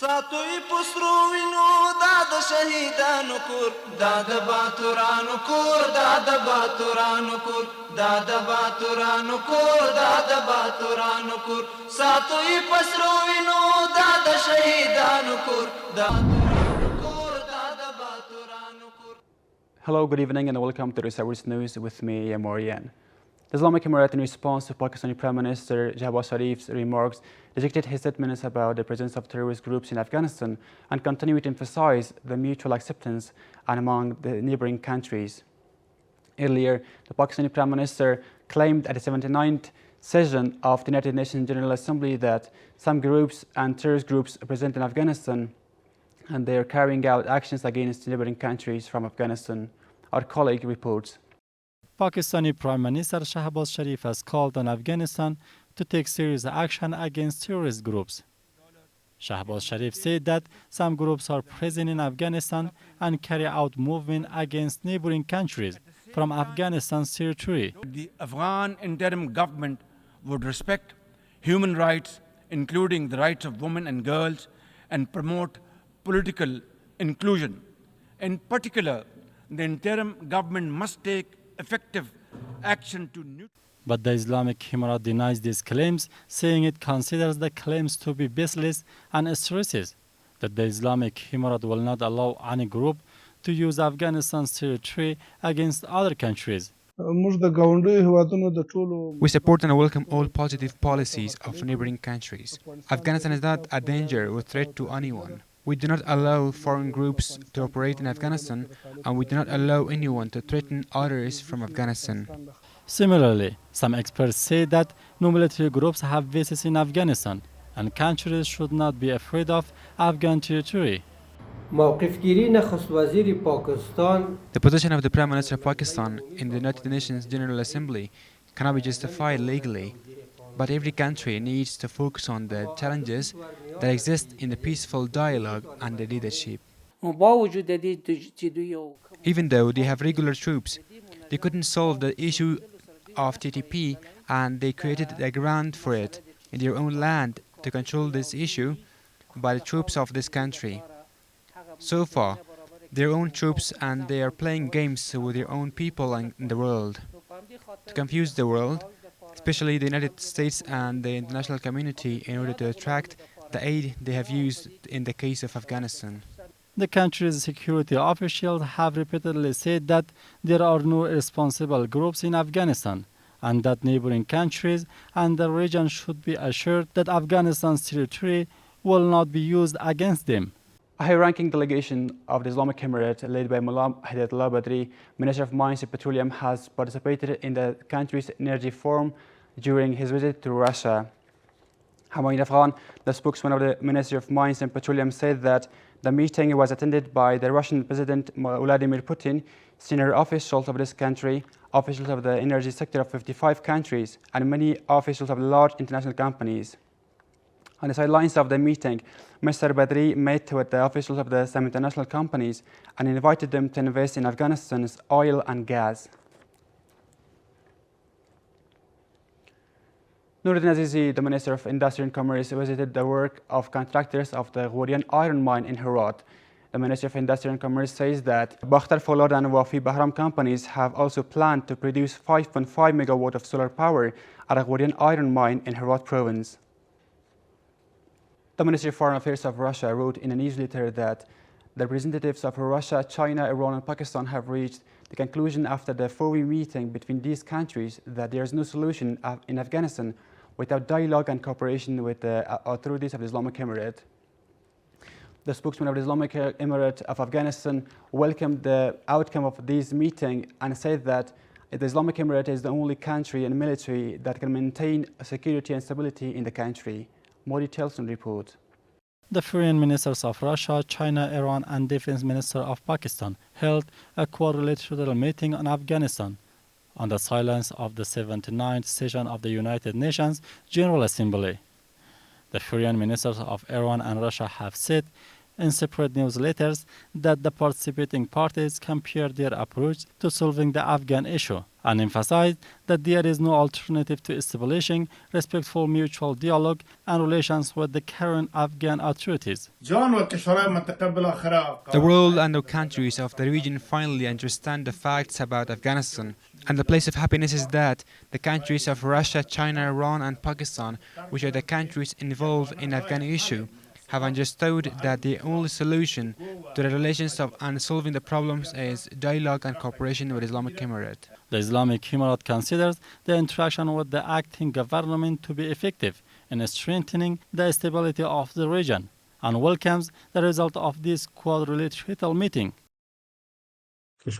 ساتوی پسرو وینو دا د شهیدانو کور دا د باتورانو کور دا د باتورانو کور دا د باتورانو کور دا د باتورانو کور ساتوی پسرو وینو دا د شهیدانو کور دا Hello, good evening and welcome to the Service News with me, Morian. The Islamic Emirate, in response to Pakistani Prime Minister Shahbaz Sharif's remarks, rejected his statements about the presence of terrorist groups in Afghanistan and continued to emphasize the mutual acceptance among the neighboring countries. Earlier, the Pakistani Prime Minister claimed at the 79th session of the United Nations General Assembly that some groups and terrorist groups present in Afghanistan and they are carrying out actions against neighboring countries from Afghanistan. Our colleague reports. Pakistani Prime Minister Shahbaz Sharif has called on Afghanistan to take serious action against terrorist groups. Shahbaz Sharif said that some groups are present in Afghanistan and carry out movement against neighboring countries from Afghanistan's territory. The Afghan interim government would respect human rights, including the rights of women and girls, and promote political inclusion. In particular, the interim government must take effective action to But the Islamic Emirate denies these claims, saying it considers the claims to be baseless and stresses that the Islamic Emirate will not allow any group to use Afghanistan's territory against other countries. We support and welcome all positive policies of neighboring countries. Afghanistan is not a danger or threat to anyone. We do not allow foreign groups to operate in Afghanistan, and we do not allow anyone to threaten others from Afghanistan. Similarly, some experts say that no military groups have bases in Afghanistan, and countries should not be afraid of Afghan territory. The position of the Prime Minister of Pakistan in the United Nations General Assembly cannot be justified legally, but every country needs to focus on the challenges that exist in the peaceful dialogue and the leadership. Even though they have regular troops, they couldn't solve the issue of TTP, and they created a ground for it in their own land to control this issue by the troops of this country. So far, their own troops, and they are playing games with their own people in the world. To confuse the world, especially the United States and the international community, in order to attract the aid they have used in the case of Afghanistan. The country's security officials have repeatedly said that there are no responsible groups in Afghanistan and that neighboring countries and the region should be assured that Afghanistan's territory will not be used against them. A high-ranking delegation of the Islamic Emirate, led by Mullah Hidayatullah Badri, Minister of Mines and Petroleum, has participated in the country's energy forum during his visit to Russia. Hamain Afghan, the spokesman of the Ministry of Mines and Petroleum, said that the meeting was attended by the Russian President Vladimir Putin, senior officials of this country, officials of the energy sector of 55 countries, and many officials of large international companies. On the sidelines of the meeting, Mr. Badri met with the officials of some international companies and invited them to invest in Afghanistan's oil and gas. Nuruddin Azizi, the Minister of Industry and Commerce, visited the work of contractors of the Ghorian iron mine in Herat. The Ministry of Industry and Commerce says that Bakhtar Folad and Wafi Bahram companies have also planned to produce 5.5 megawatt of solar power at a Ghorian iron mine in Herat province. The Ministry of Foreign Affairs of Russia wrote in a newsletter that the representatives of Russia, China, Iran, and Pakistan have reached the conclusion after the four-way meeting between these countries that there is no solution in Afghanistan without dialogue and cooperation with the authorities of the Islamic Emirate. The spokesman of the Islamic Emirate of Afghanistan welcomed the outcome of this meeting and said that the Islamic Emirate is the only country and military that can maintain security and stability in the country. More details on the report. The foreign ministers of Russia, China, Iran, and Defense Minister of Pakistan held a quadrilateral meeting on Afghanistan on the silence of the 79th session of the United Nations General Assembly. The foreign ministers of Iran and Russia have said in separate newsletters that the participating parties compare their approach to solving the Afghan issue and emphasized that there is no alternative to establishing respectful mutual dialogue and relations with the current Afghan authorities. The world and the countries of the region finally understand the facts about Afghanistan, and the place of happiness is that the countries of Russia, China, Iran and Pakistan, which are the countries involved in the Afghan issue, have understood that the only solution to the relations and solving the problems is dialogue and cooperation with Islamic Emirate. The Islamic Emirate considers the interaction with the acting government to be effective in strengthening the stability of the region and welcomes the result of this quadrilateral meeting. The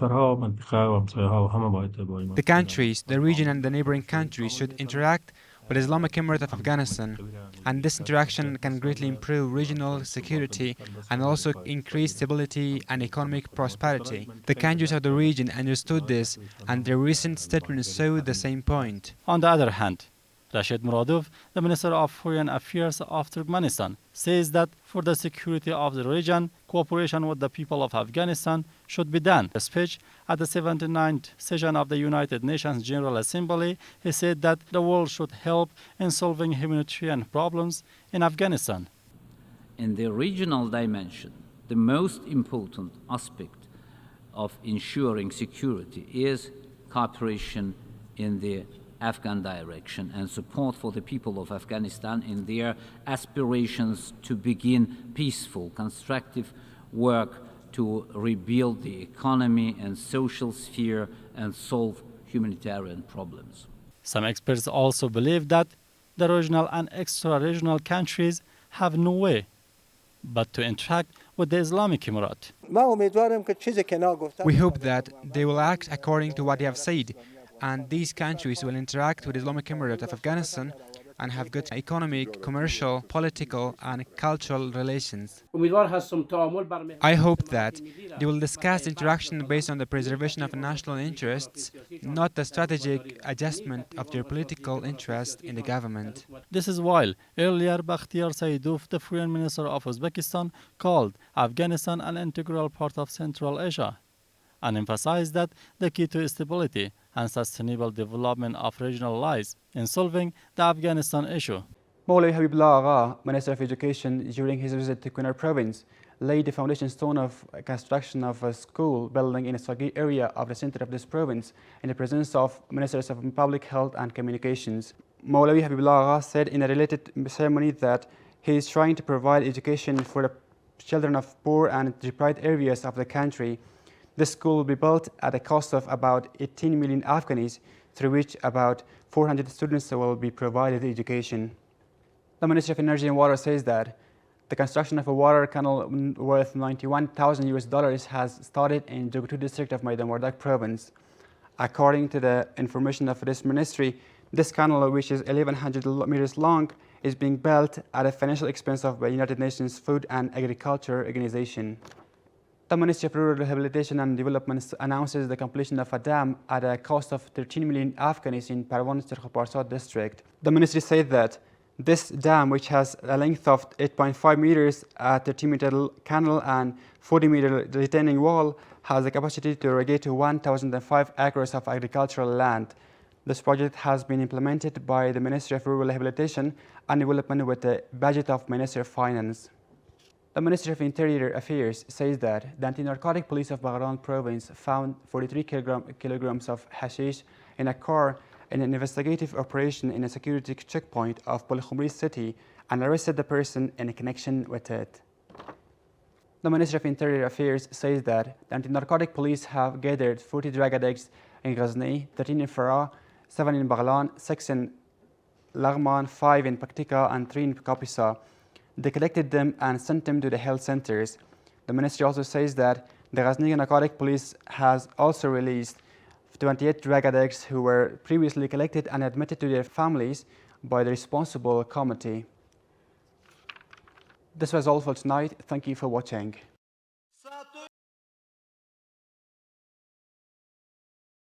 countries, the region and the neighboring countries should interact with Islamic Emirate of Afghanistan, and this interaction can greatly improve regional security and also increase stability and economic prosperity. The countries of the region understood this, and their recent statements show the same point. On the other hand, Rashid Muradov, the Minister of Foreign Affairs of Turkmenistan, says that for the security of the region, cooperation with the people of Afghanistan should be done. In a speech at the 79th session of the United Nations General Assembly, he said that the world should help in solving humanitarian problems in Afghanistan. In the regional dimension, the most important aspect of ensuring security is cooperation in the Afghan direction and support for the people of Afghanistan in their aspirations to begin peaceful, constructive work to rebuild the economy and social sphere and solve humanitarian problems. Some experts also believe that the regional and extra-regional countries have no way but to interact with the Islamic Emirate. We hope that they will act according to what they have said, and these countries will interact with Islamic Emirate of Afghanistan and have good economic, commercial, political and cultural relations. I hope that they will discuss interaction based on the preservation of national interests, not the strategic adjustment of their political interest in the government. This is while earlier Bakhtiar Saidov, the Foreign Minister of Uzbekistan, called Afghanistan an integral part of Central Asia and emphasized that the key to stability and sustainable development of regional lies in solving the Afghanistan issue. Mawlavi Habibullah Agha, Minister of Education, during his visit to Kunar province, laid the foundation stone of construction of a school building in a Sagi area of the center of this province in the presence of Ministers of Public Health and Communications. Mawlavi Habibullah Agha said in a related ceremony that he is trying to provide education for the children of poor and deprived areas of the country. This school will be built at a cost of about 18 million Afghanis, through which about 400 students will be provided education. The Ministry of Energy and Water says that the construction of a water canal worth $91,000 has started in Jogtu district of Maidan province. According to the information of this ministry, this canal, which is 1,100 meters long, is being built at a financial expense of the United Nations Food and Agriculture Organization. The Ministry of Rural Rehabilitation and Development announces the completion of a dam at a cost of 13 million Afghanis in Parwan Tirkhoparsat district. The ministry said that this dam, which has a length of 8.5 meters, a 30-meter canal and 40-meter retaining wall, has the capacity to irrigate 1,005 acres of agricultural land. This project has been implemented by the Ministry of Rural Rehabilitation and Development with a budget of Ministry of Finance. The Ministry of Interior Affairs says that the anti-narcotic police of Baghran province found 43 kilograms of hashish in a car in an investigative operation in a security checkpoint of Polikhumri city and arrested the person in connection with it. The Ministry of Interior Affairs says that the anti-narcotic police have gathered 40 drug addicts in Ghazni, 13 in Farah, 7 in Baghlan, 6 in Laghman, 5 in Paktika and 3 in Kapisa. They collected them and sent them to the health centers. The ministry also says that the Ghazni Narcotic Police has also released 28 drug addicts who were previously collected and admitted to their families by the responsible committee. This was all for tonight. Thank you for watching.